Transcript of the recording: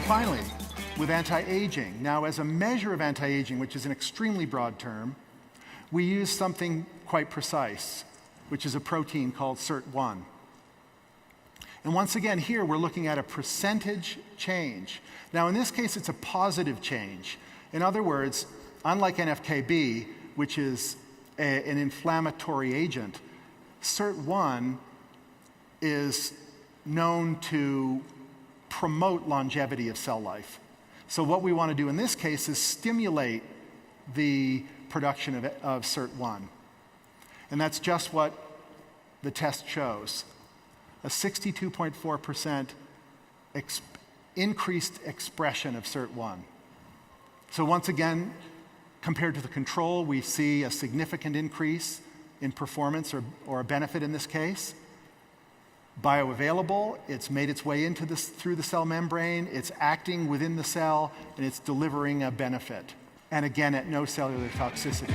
finally, with anti-aging. Now, as a measure of anti-aging, which is an extremely broad term, we use something quite precise, which is a protein called SIRT1. And once again, here we're looking at a percentage change. Now, in this case, it's a positive change. In other words, unlike NFKB, which is an inflammatory agent, SIRT1 is known to promote longevity of cell life. So what we want to do in this case is stimulate the production of SIRT1. And that's just what the test shows. A 62.4% increased expression of SIRT1. So once again, compared to the control, we see a significant increase in performance or a benefit in this case. Bioavailable, it's made its way through the cell membrane, it's acting within the cell, and it's delivering a benefit. And again, at no cellular toxicity.